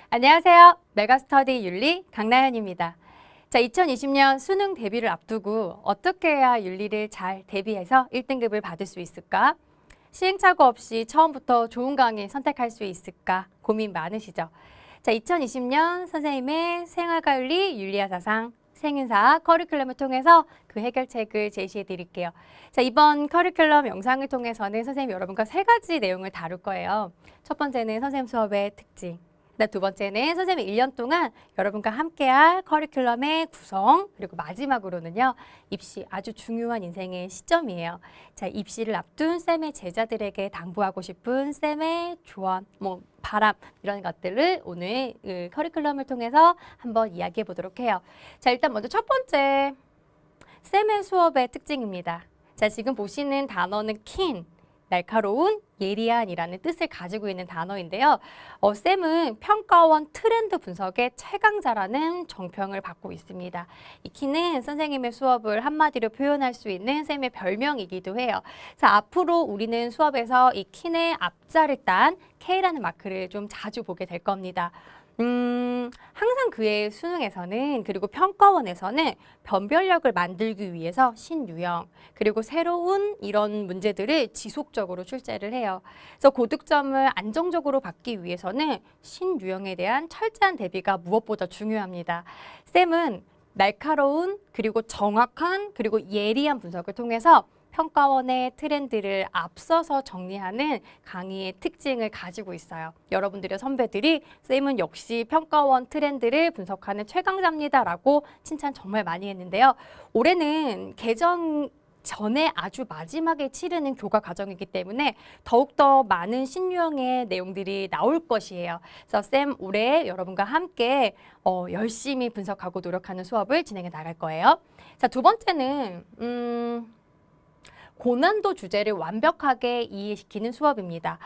안녕하세요. 메가스터디 윤리 강나연입니다. 자, 2020년 수능 대비를 앞두고 어떻게 해야 윤리를 잘 대비해서 1등급을 받을 수 있을까? 시행착오 없이 처음부터 좋은 강의 선택할 수 있을까? 고민 많으시죠? 자, 2020년 선생님의 생활과 윤리, 윤리와 사상, 생윤사 커리큘럼을 통해서 그 해결책을 제시해 드릴게요. 자, 이번 커리큘럼 영상을 통해서는 선생님 여러분과 3가지 내용을 다룰 거예요. 첫 번째는 선생님 수업의 특징. 두 번째는 선생님이 1년 동안 여러분과 함께할 커리큘럼의 구성, 그리고 마지막으로는요, 입시 아주 중요한 인생의 시점이에요. 자, 입시를 앞둔 쌤의 제자들에게 당부하고 싶은 쌤의 조언, 바람 이런 것들을 오늘 그 커리큘럼을 통해서 한번 이야기해 보도록 해요. 자, 일단 먼저 첫 번째 쌤의 수업의 특징입니다. 자, 지금 보시는 단어는 킨, 날카로운, 예리한이라는 뜻을 가지고 있는 단어인데요. 쌤은 평가원 트렌드 분석의 최강자라는 정평을 받고 있습니다. 이 키는 선생님의 수업을 한마디로 표현할 수 있는 쌤의 별명이기도 해요. 자, 앞으로 우리는 수업에서 이 킨의 앞자를 딴 K라는 마크를 좀 자주 보게 될 겁니다. 항상 그의 수능에서는 그리고 평가원에서는 변별력을 만들기 위해서 신유형 그리고 새로운 이런 문제들을 지속적으로 출제를 해요. 그래서 고득점을 안정적으로 받기 위해서는 신유형에 대한 철저한 대비가 무엇보다 중요합니다. 쌤은 날카로운 그리고 정확한 그리고 예리한 분석을 통해서 평가원의 트렌드를 앞서서 정리하는 강의의 특징을 가지고 있어요. 여러분들의 선배들이 쌤은 역시 평가원 트렌드를 분석하는 최강자입니다라고 칭찬 정말 많이 했는데요. 올해는 개정 전에 아주 마지막에 치르는 교과 과정이기 때문에 더욱더 많은 신유형의 내용들이 나올 것이에요. 그래서 쌤 올해 여러분과 함께 열심히 분석하고 노력하는 수업을 진행해 나갈 거예요. 자, 두 번째는 고난도 주제를 완벽하게 이해시키는 수업입니다.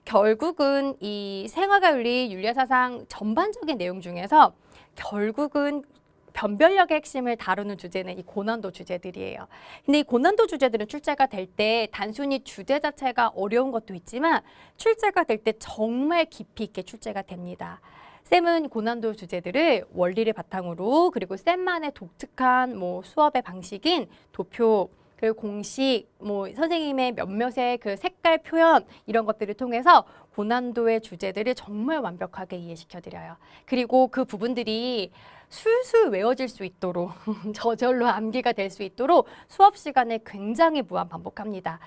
결국은 이 생활과 윤리, 윤리와 사상 전반적인 내용 중에서 결국은 변별력의 핵심을 다루는 주제는 이 고난도 주제들이에요. 근데 이 고난도 주제들은 출제가 될 때 단순히 주제 자체가 어려운 것도 있지만 출제가 될 때 정말 깊이 있게 출제가 됩니다. 쌤은 고난도 주제들을 원리를 바탕으로 그리고 쌤만의 독특한 수업의 방식인 도표, 그리고 공식, 선생님의 몇몇의 그 색깔 표현 이런 것들을 통해서 고난도의 주제들을 정말 완벽하게 이해시켜드려요. 그리고 그 부분들이 술술 외워질 수 있도록 저절로 암기가 될 수 있도록 수업 시간에 굉장히 무한 반복합니다.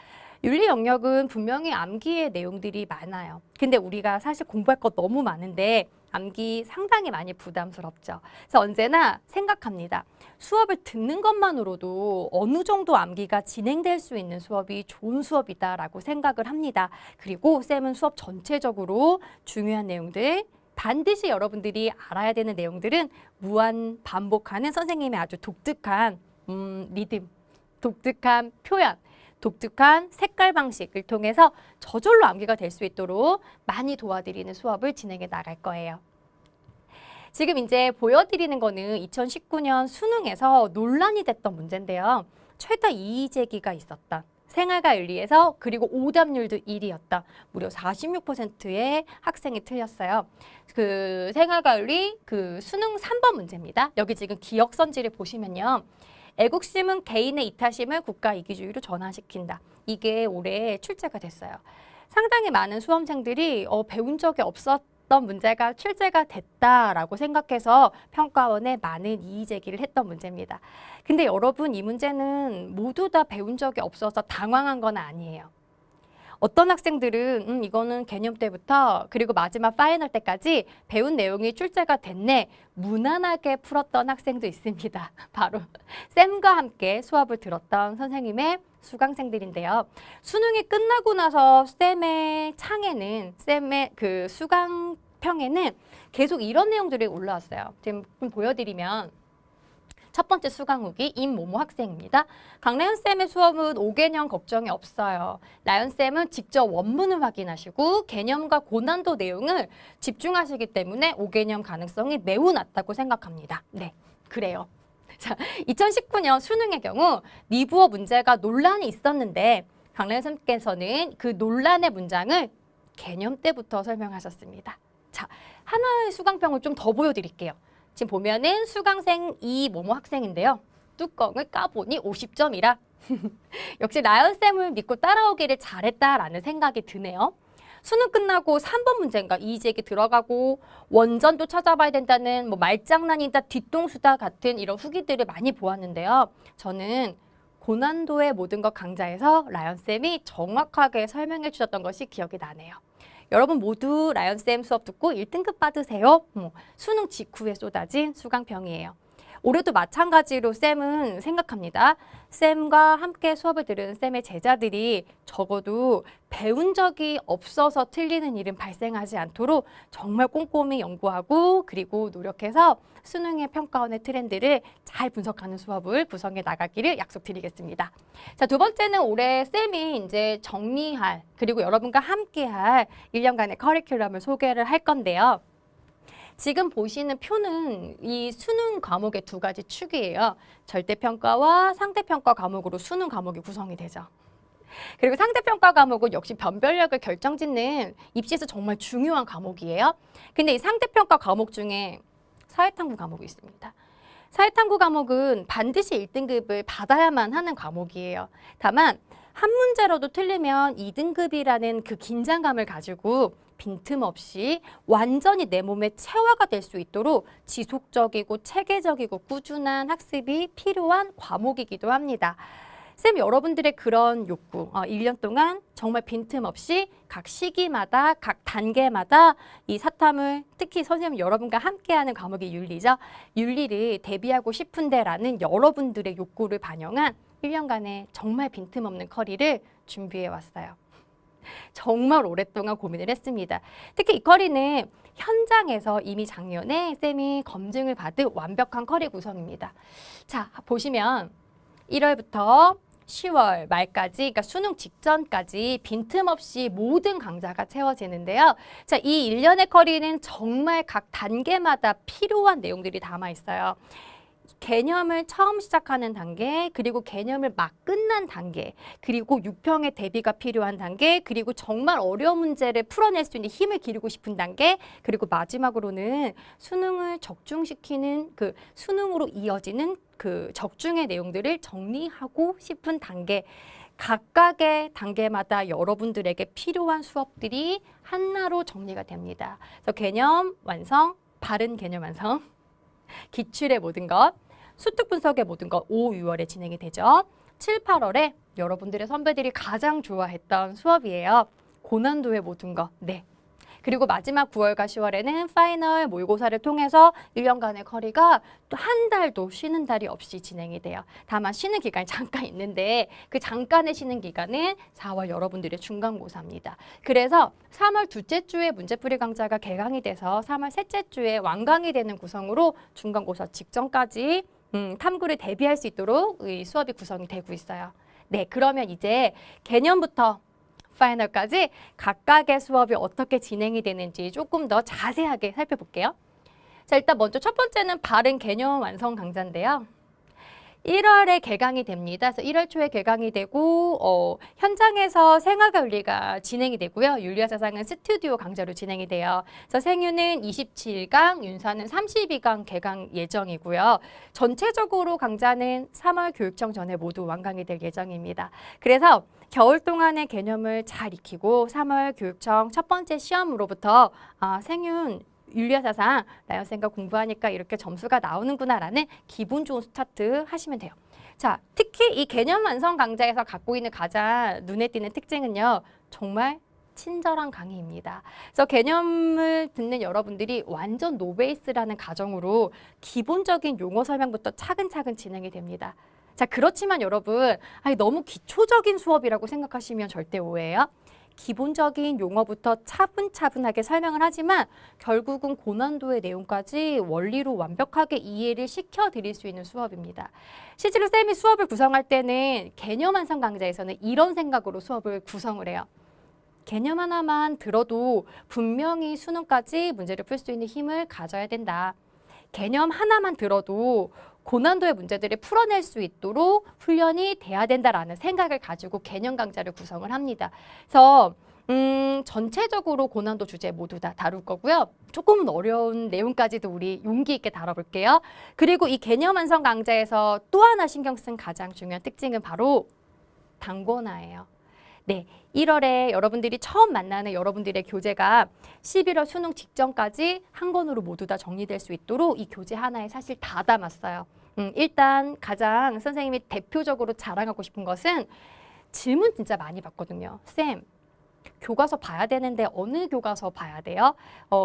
윤리 영역은 분명히 암기의 내용들이 많아요. 근데 우리가 사실 공부할 것 너무 많은데 암기 상당히 많이 부담스럽죠. 그래서 언제나 생각합니다. 수업을 듣는 것만으로도 어느 정도 암기가 진행될 수 있는 수업이 좋은 수업이다라고 생각을 합니다. 그리고 쌤은 수업 전체적으로 중요한 내용들, 반드시 여러분들이 알아야 되는 내용들은 무한 반복하는 선생님의 아주 독특한 리듬, 독특한 표현, 독특한 색깔 방식을 통해서 저절로 암기가 될 수 있도록 많이 도와드리는 수업을 진행해 나갈 거예요. 지금 이제 보여드리는 거는 2019년 수능에서 논란이 됐던 문제인데요. 최다 이의 제기가 있었던 생활과 윤리에서 그리고 오답률도 1위였던 무려 46%의 학생이 틀렸어요. 그 생활과 윤리 그 수능 3번 문제입니다. 여기 지금 기억선지를 보시면요. 애국심은 개인의 이타심을 국가 이기주의로 전환시킨다. 이게 올해 출제가 됐어요. 상당히 많은 수험생들이 배운 적이 없었던 문제가 출제가 됐다라고 생각해서 평가원에 많은 이의 제기를 했던 문제입니다. 근데 여러분 이 문제는 모두 다 배운 적이 없어서 당황한 건 아니에요. 어떤 학생들은 이거는 개념 때부터 그리고 마지막 파이널 때까지 배운 내용이 출제가 됐네 무난하게 풀었던 학생도 있습니다. 바로 쌤과 함께 수업을 들었던 선생님의 수강생들인데요. 수능이 끝나고 나서 쌤의 창에는 쌤의 그 수강평에는 계속 이런 내용들이 올라왔어요. 지금 보여드리면 첫 번째 수강 후기 임모모 학생입니다. 강나연쌤의 수업은 5개념 걱정이 없어요. 나연쌤은 직접 원문을 확인하시고 개념과 고난도 내용을 집중하시기 때문에 5개념 가능성이 매우 낮다고 생각합니다. 네, 그래요. 자, 2019년 수능의 경우 리부어 문제가 논란이 있었는데 강나연쌤께서는 그 논란의 문장을 개념 때부터 설명하셨습니다. 자, 하나의 수강평을 좀 더 보여드릴게요. 지금 보면은 수강생 이모모 학생인데요. 뚜껑을 까보니 50점이라 역시 라연쌤을 믿고 따라오기를 잘했다라는 생각이 드네요. 수능 끝나고 3번 문제인가 이의제기 들어가고 원전도 찾아봐야 된다는 뭐 말장난이다 뒤통수다 같은 이런 후기들을 많이 보았는데요. 저는 고난도의 모든 것 강좌에서 라연쌤이 정확하게 설명해 주셨던 것이 기억이 나네요. 여러분 모두 라연쌤 수업 듣고 1등급 받으세요. 수능 직후에 쏟아진 수강평이에요. 올해도 마찬가지로 쌤은 생각합니다. 쌤과 함께 수업을 들은 쌤의 제자들이 적어도 배운 적이 없어서 틀리는 일은 발생하지 않도록 정말 꼼꼼히 연구하고 그리고 노력해서 수능의 평가원의 트렌드를 잘 분석하는 수업을 구성해 나가기를 약속드리겠습니다. 자, 두 번째는 올해 쌤이 이제 정리할 그리고 여러분과 함께할 1년간의 커리큘럼을 소개를 할 건데요. 지금 보시는 표는 이 수능 과목의 두 가지 축이에요. 절대평가와 상대평가 과목으로 수능 과목이 구성이 되죠. 그리고 상대평가 과목은 역시 변별력을 결정짓는 입시에서 정말 중요한 과목이에요. 근데 이 상대평가 과목 중에 사회탐구 과목이 있습니다. 사회탐구 과목은 반드시 1등급을 받아야만 하는 과목이에요. 다만 한 문제라도 틀리면 2등급이라는 그 긴장감을 가지고 빈틈없이 완전히 내 몸에 체화가 될 수 있도록 지속적이고 체계적이고 꾸준한 학습이 필요한 과목이기도 합니다. 쌤 여러분들의 그런 욕구, 1년 동안 정말 빈틈없이 각 시기마다 각 단계마다 이 사탐을 특히 선생님 여러분과 함께하는 과목이 윤리죠. 윤리를 대비하고 싶은데라는 여러분들의 욕구를 반영한 1년간의 정말 빈틈없는 커리를 준비해 왔어요. 정말 오랫동안 고민을 했습니다. 특히 이 커리는 현장에서 이미 작년에 쌤이 검증을 받은 완벽한 커리 구성입니다. 자, 보시면 1월부터 10월 말까지, 그러니까 수능 직전까지 빈틈없이 모든 강좌가 채워지는데요. 자, 이 1년의 커리는 정말 각 단계마다 필요한 내용들이 담아 있어요. 개념을 처음 시작하는 단계, 그리고 개념을 막 끝난 단계, 그리고 6평의 대비가 필요한 단계, 그리고 정말 어려운 문제를 풀어낼 수 있는 힘을 기르고 싶은 단계, 그리고 마지막으로는 수능을 적중시키는 그 수능으로 이어지는 그 적중의 내용들을 정리하고 싶은 단계, 각각의 단계마다 여러분들에게 필요한 수업들이 하나로 정리가 됩니다. 그래서 개념 완성, 바른 개념 완성, 기출의 모든 것, 수특 분석의 모든 것 5, 6월에 진행이 되죠. 7, 8월에 여러분들의 선배들이 가장 좋아했던 수업이에요. 고난도의 모든 것. 네. 그리고 마지막 9월과 10월에는 파이널 모의고사를 통해서 1년간의 커리가 또 한 달도 쉬는 달이 없이 진행이 돼요. 다만 쉬는 기간이 잠깐 있는데 그 잠깐의 쉬는 기간은 4월 여러분들의 중간고사입니다. 그래서 3월 둘째 주에 문제풀이 강좌가 개강이 돼서 3월 셋째 주에 완강이 되는 구성으로 중간고사 직전까지 탐구를 대비할 수 있도록 이 수업이 구성이 되고 있어요. 네, 그러면 이제 개념부터 파이널까지 각각의 수업이 어떻게 진행이 되는지 조금 더 자세하게 살펴볼게요. 자, 일단 먼저 첫 번째는 바른 개념 완성 강좌인데요. 1월에 개강이 됩니다. 그래서 1월 초에 개강이 되고 현장에서 생활과 윤리가 진행이 되고요. 윤리와 사상은 스튜디오 강좌로 진행이 돼요. 그래서 생유는 27강, 윤사는 32강 개강 예정이고요. 전체적으로 강좌는 3월 교육청 전에 모두 완강이 될 예정입니다. 그래서 겨울 동안의 개념을 잘 익히고 3월 교육청 첫 번째 시험으로부터 생윤 윤리와 사상, 라연쌤과 공부하니까 이렇게 점수가 나오는구나라는 기분 좋은 스타트 하시면 돼요. 자, 특히 이 개념 완성 강좌에서 갖고 있는 가장 눈에 띄는 특징은요. 정말 친절한 강의입니다. 그래서 개념을 듣는 여러분들이 완전 노베이스라는 가정으로 기본적인 용어 설명부터 차근차근 진행이 됩니다. 자, 그렇지만 여러분, 너무 기초적인 수업이라고 생각하시면 절대 오해예요. 기본적인 용어부터 차분차분하게 설명을 하지만 결국은 고난도의 내용까지 원리로 완벽하게 이해를 시켜드릴 수 있는 수업입니다. 실제로 쌤이 수업을 구성할 때는 개념 완성 강좌에서는 이런 생각으로 수업을 구성을 해요. 개념 하나만 들어도 분명히 수능까지 문제를 풀 수 있는 힘을 가져야 된다. 개념 하나만 들어도 고난도의 문제들을 풀어낼 수 있도록 훈련이 돼야 된다라는 생각을 가지고 개념 강좌를 구성을 합니다. 그래서 전체적으로 고난도 주제 모두 다 다룰 거고요. 조금은 어려운 내용까지도 우리 용기 있게 다뤄볼게요. 그리고 이 개념 완성 강좌에서 또 하나 신경 쓴 가장 중요한 특징은 바로 단권화예요. 네, 1월에 여러분들이 처음 만나는 여러분들의 교재가 11월 수능 직전까지 한 권으로 모두 다 정리될 수 있도록 이 교재 하나에 사실 다 담았어요. 일단 가장 선생님이 대표적으로 자랑하고 싶은 것은 질문 진짜 많이 받거든요. 쌤, 교과서 봐야 되는데 어느 교과서 봐야 돼요?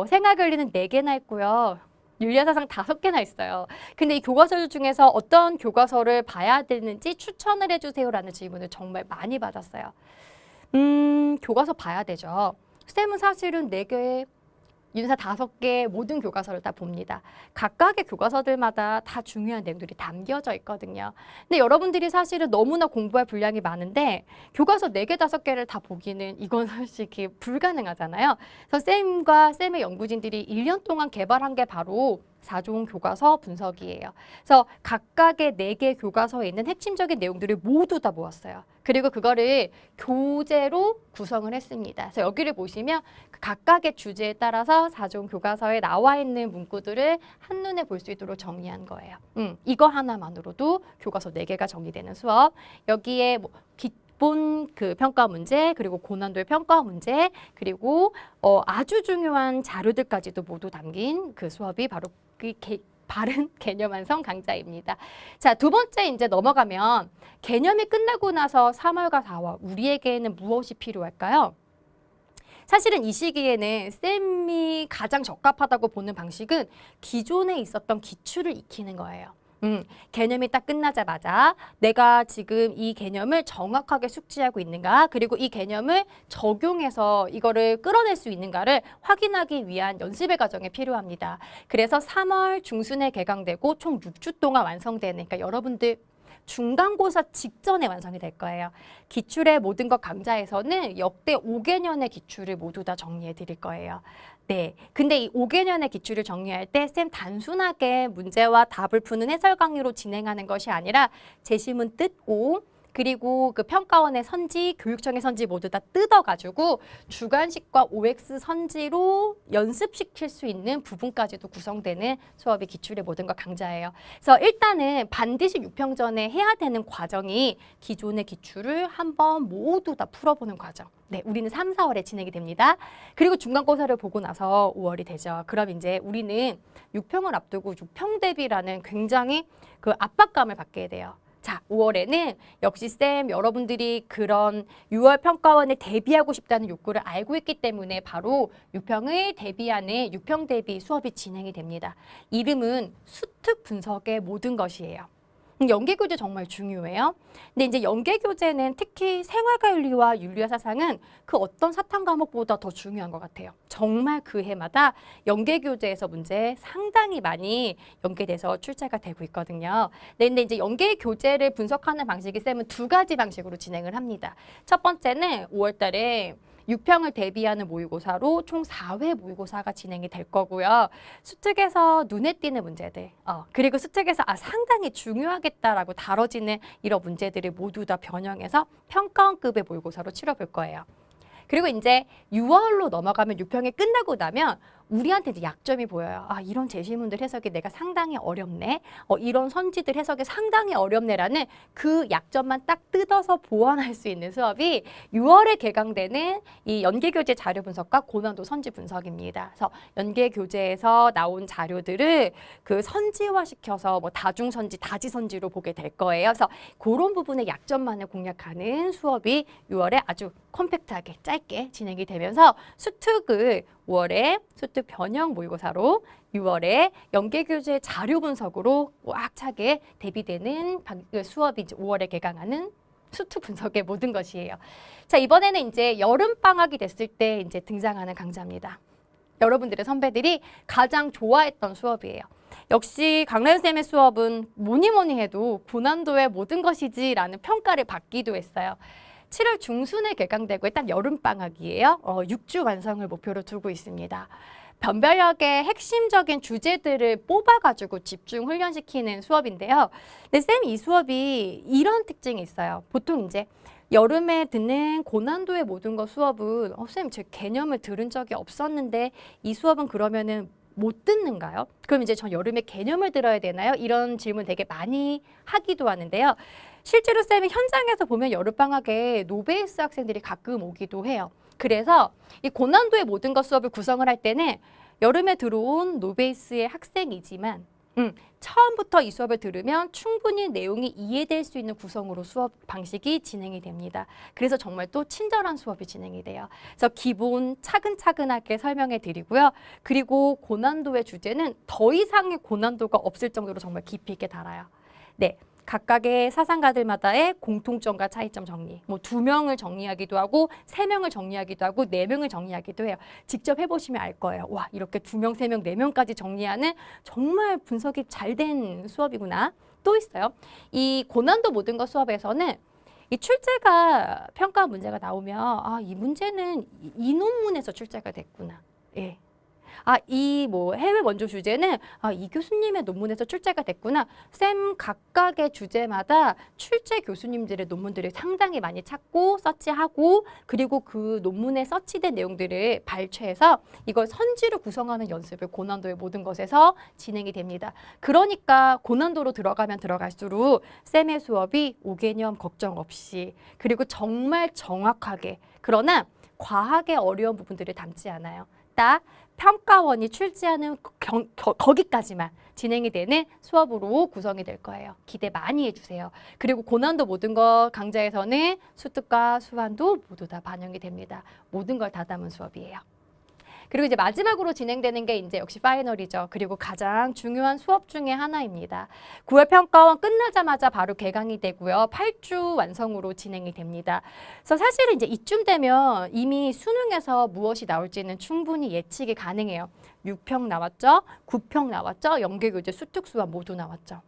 생활관리는 4개나 있고요. 윤리사상 5개나 있어요. 근데 이 교과서들 중에서 어떤 교과서를 봐야 되는지 추천을 해주세요라는 질문을 정말 많이 받았어요. 교과서 봐야 되죠. 쌤은 사실은 4개, 윤사 5개 모든 교과서를 다 봅니다. 각각의 교과서들마다 다 중요한 내용들이 담겨져 있거든요. 근데 여러분들이 사실은 너무나 공부할 분량이 많은데 교과서 4개, 5개를 다 보기는 이건 솔직히 불가능하잖아요. 그래서 쌤과 쌤의 연구진들이 1년 동안 개발한 게 바로 4종 교과서 분석이에요. 그래서 각각의 4개 교과서에 있는 핵심적인 내용들을 모두 다 모았어요. 그리고 그거를 교재로 구성을 했습니다. 그래서 여기를 보시면 각각의 주제에 따라서 4종 교과서에 나와 있는 문구들을 한눈에 볼 수 있도록 정리한 거예요. 이거 하나만으로도 교과서 4개가 정리되는 수업. 여기에 뭐 기본 그 평가 문제, 그리고 고난도의 평가 문제, 그리고 아주 중요한 자료들까지도 모두 담긴 그 수업이 바로 그 바른 개념 완성 강좌입니다. 자, 두 번째 이제 넘어가면 개념이 끝나고 나서 3월과 4월 우리에게는 무엇이 필요할까요? 사실은 이 시기에는 쌤이 가장 적합하다고 보는 방식은 기존에 있었던 기출을 익히는 거예요. 개념이 딱 끝나자마자 내가 지금 이 개념을 정확하게 숙지하고 있는가, 그리고 이 개념을 적용해서 이거를 끌어낼 수 있는가를 확인하기 위한 연습의 과정이 필요합니다. 그래서 3월 중순에 개강되고 총 6주 동안 완성되는, 그러니까 여러분들 중간고사 직전에 완성이 될 거예요. 기출의 모든 것 강좌에서는 역대 5개년의 기출을 모두 다 정리해 드릴 거예요. 네, 근데 이 5개년의 기출을 정리할 때 쌤 단순하게 문제와 답을 푸는 해설 강의로 진행하는 것이 아니라 제시문 뜯고, 그리고 그 평가원의 선지, 교육청의 선지 모두 다 뜯어가지고 주관식과 OX 선지로 연습시킬 수 있는 부분까지도 구성되는 수업이 기출의 모든 것 강좌예요. 그래서 일단은 반드시 6평 전에 해야 되는 과정이 기존의 기출을 한번 모두 다 풀어보는 과정. 네, 우리는 3, 4월에 진행이 됩니다. 그리고 중간고사를 보고 나서 5월이 되죠. 그럼 이제 우리는 6평을 앞두고 6평 대비라는 굉장히 그 압박감을 받게 돼요. 자, 5월에는 역시 쌤 여러분들이 그런 6월 평가원에 대비하고 싶다는 욕구를 알고 있기 때문에 바로 6평을 대비하는 6평 대비 수업이 진행이 됩니다. 이름은 수특 분석의 모든 것이에요. 연계교재 정말 중요해요. 근데 이제 연계교재는 특히 생활과 윤리와 윤리와 사상은 그 어떤 사탐 과목보다 더 중요한 것 같아요. 정말 그 해마다 연계교재에서 문제 상당히 많이 연계돼서 출제가 되고 있거든요. 근데 이제 연계교재를 분석하는 방식이 쌤은 2가지 방식으로 진행을 합니다. 첫 번째는 5월 달에 6평을 대비하는 모의고사로 총 4회 모의고사가 진행이 될 거고요. 수특에서 눈에 띄는 문제들, 그리고 수특에서 상당히 중요하겠다라고 다뤄지는 이런 문제들을 모두 다 변형해서 평가원급의 모의고사로 치러볼 거예요. 그리고 이제 6월로 넘어가면 6평이 끝나고 나면 우리한테 이제 약점이 보여요. 이런 제시문들 해석이 내가 상당히 어렵네. 이런 선지들 해석이 상당히 어렵네라는 그 약점만 딱 뜯어서 보완할 수 있는 수업이 6월에 개강되는 이 연계교재 자료 분석과 고난도 선지 분석입니다. 그래서 연계교재에서 나온 자료들을 그 선지화시켜서 뭐 다중선지, 다지선지로 보게 될 거예요. 그래서 그런 부분의 약점만을 공략하는 수업이 6월에 아주 컴팩트하게 짧게 진행이 되면서 수특을 5월에 수특 변형 모의고사로 6월에 연계교재 자료 분석으로 꽉 차게 대비되는 수업이 이제 5월에 개강하는 수특 분석의 모든 것이에요. 자, 이번에는 이제 여름방학이 됐을 때 이제 등장하는 강좌입니다. 여러분들의 선배들이 가장 좋아했던 수업이에요. 역시 강나연 쌤의 수업은 뭐니 해도 고난도의 모든 것이지라는 평가를 받기도 했어요. 7월 중순에 개강되고 일단 여름방학이에요. 6주 완성을 목표로 두고 있습니다. 변별력의 핵심적인 주제들을 뽑아가지고 집중 훈련시키는 수업인데요. 근데 쌤 이 수업이 이런 특징이 있어요. 보통 이제 여름에 듣는 고난도의 모든 것 수업은 선생님 제 개념을 들은 적이 없었는데 이 수업은 그러면은 못 듣는가요? 그럼 이제 전 여름에 개념을 들어야 되나요? 이런 질문 되게 많이 하기도 하는데요. 실제로 쌤이 현장에서 보면 여름방학에 노베이스 학생들이 가끔 오기도 해요. 그래서 이 고난도의 모든 것 수업을 구성을 할 때는 여름에 들어온 노베이스의 학생이지만 처음부터 이 수업을 들으면 충분히 내용이 이해될 수 있는 구성으로 수업 방식이 진행이 됩니다. 그래서 정말 또 친절한 수업이 진행이 돼요. 그래서 기본 차근차근하게 설명해 드리고요. 그리고 고난도의 주제는 더 이상의 고난도가 없을 정도로 정말 깊이 있게 달아요. 네. 각각의 사상가들마다의 공통점과 차이점 정리. 뭐 2명을 정리하기도 하고 3명을 정리하기도 하고 4명을 정리하기도 해요. 직접 해보시면 알 거예요. 와, 이렇게 2명, 3명, 4명까지 정리하는 정말 분석이 잘 된 수업이구나. 또 있어요. 이 고난도 모든 것 수업에서는 이 출제가 평가 문제가 나오면 이 문제는 이 논문에서 출제가 됐구나. 예. 이 해외 원조 주제는 이 교수님의 논문에서 출제가 됐구나. 쌤 각각의 주제마다 출제 교수님들의 논문들을 상당히 많이 찾고 서치하고 그리고 그 논문에 서치된 내용들을 발췌해서 이걸 선지로 구성하는 연습을 고난도의 모든 것에서 진행이 됩니다. 그러니까 고난도로 들어가면 들어갈수록 쌤의 수업이 오개념 걱정 없이 그리고 정말 정확하게 그러나 과하게 어려운 부분들을 담지 않아요. 딱 평가원이 출제하는 거기까지만 진행이 되는 수업으로 구성이 될 거예요. 기대 많이 해주세요. 그리고 고난도 모든 것 강좌에서는 수특과 수완도 모두 다 반영이 됩니다. 모든 걸 다 담은 수업이에요. 그리고 이제 마지막으로 진행되는 게 이제 역시 파이널이죠. 그리고 가장 중요한 수업 중에 하나입니다. 9월 평가원 끝나자마자 바로 개강이 되고요. 8주 완성으로 진행이 됩니다. 그래서 사실은 이제 이쯤 되면 이미 수능에서 무엇이 나올지는 충분히 예측이 가능해요. 6평 나왔죠? 9평 나왔죠? 연계교재 수특수완 모두 나왔죠.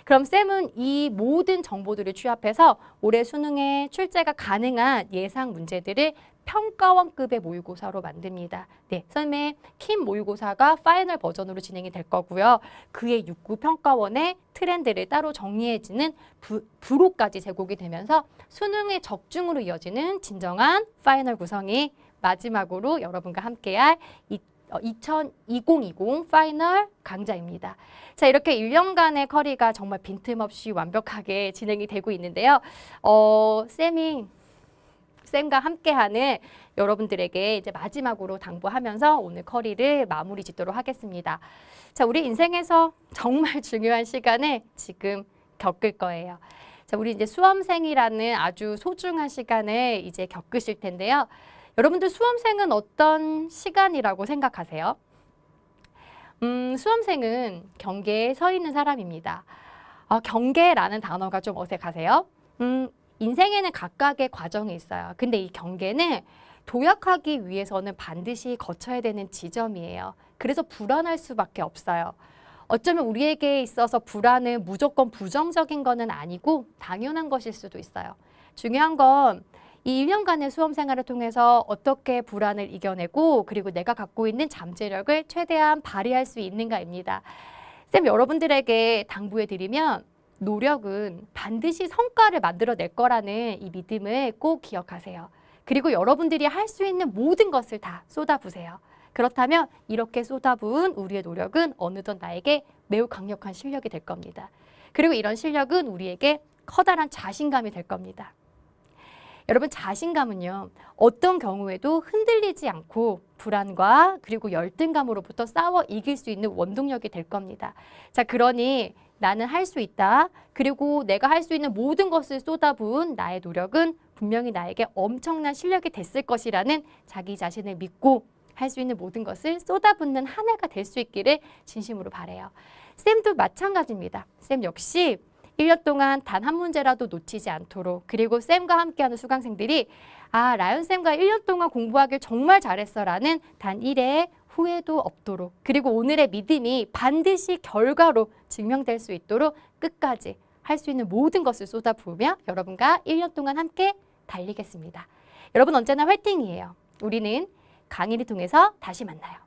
그럼 쌤은 이 모든 정보들을 취합해서 올해 수능에 출제가 가능한 예상 문제들을 평가원급의 모의고사로 만듭니다. 네, 쌤의 킴 모의고사가 파이널 버전으로 진행이 될 거고요. 그의 6구 평가원의 트렌드를 따로 정리해지는 부로까지 제공이 되면서 수능의 적중으로 이어지는 진정한 파이널 구성이 마지막으로 여러분과 함께할 2020 파이널 강좌입니다. 자, 이렇게 1년간의 커리가 정말 빈틈없이 완벽하게 진행이 되고 있는데요. 쌤과 함께하는 여러분들에게 이제 마지막으로 당부하면서 오늘 커리를 마무리 짓도록 하겠습니다. 자, 우리 인생에서 정말 중요한 시간을 지금 겪을 거예요. 자, 우리 이제 수험생이라는 아주 소중한 시간을 이제 겪으실 텐데요. 여러분들 수험생은 어떤 시간이라고 생각하세요? 수험생은 경계에 서 있는 사람입니다. 경계라는 단어가 좀 어색하세요? 인생에는 각각의 과정이 있어요. 근데 이 경계는 도약하기 위해서는 반드시 거쳐야 되는 지점이에요. 그래서 불안할 수밖에 없어요. 어쩌면 우리에게 있어서 불안은 무조건 부정적인 거는 아니고 당연한 것일 수도 있어요. 중요한 건 이 1년간의 수험 생활을 통해서 어떻게 불안을 이겨내고 그리고 내가 갖고 있는 잠재력을 최대한 발휘할 수 있는가입니다. 쌤 여러분들에게 당부해드리면 노력은 반드시 성과를 만들어낼 거라는 이 믿음을 꼭 기억하세요. 그리고 여러분들이 할 수 있는 모든 것을 다 쏟아부으세요. 그렇다면 이렇게 쏟아부은 우리의 노력은 어느덧 나에게 매우 강력한 실력이 될 겁니다. 그리고 이런 실력은 우리에게 커다란 자신감이 될 겁니다. 여러분 자신감은요. 어떤 경우에도 흔들리지 않고 불안과 그리고 열등감으로부터 싸워 이길 수 있는 원동력이 될 겁니다. 자, 그러니 나는 할 수 있다. 그리고 내가 할 수 있는 모든 것을 쏟아부은 나의 노력은 분명히 나에게 엄청난 실력이 됐을 것이라는 자기 자신을 믿고 할 수 있는 모든 것을 쏟아붓는 한 해가 될 수 있기를 진심으로 바라요. 쌤도 마찬가지입니다. 쌤 역시 1년 동안 단 한 문제라도 놓치지 않도록 그리고 쌤과 함께하는 수강생들이 라연쌤과 1년 동안 공부하길 정말 잘했어 라는 단 1회의 후회도 없도록 그리고 오늘의 믿음이 반드시 결과로 증명될 수 있도록 끝까지 할 수 있는 모든 것을 쏟아부으며 여러분과 1년 동안 함께 달리겠습니다. 여러분 언제나 화이팅이에요. 우리는 강의를 통해서 다시 만나요.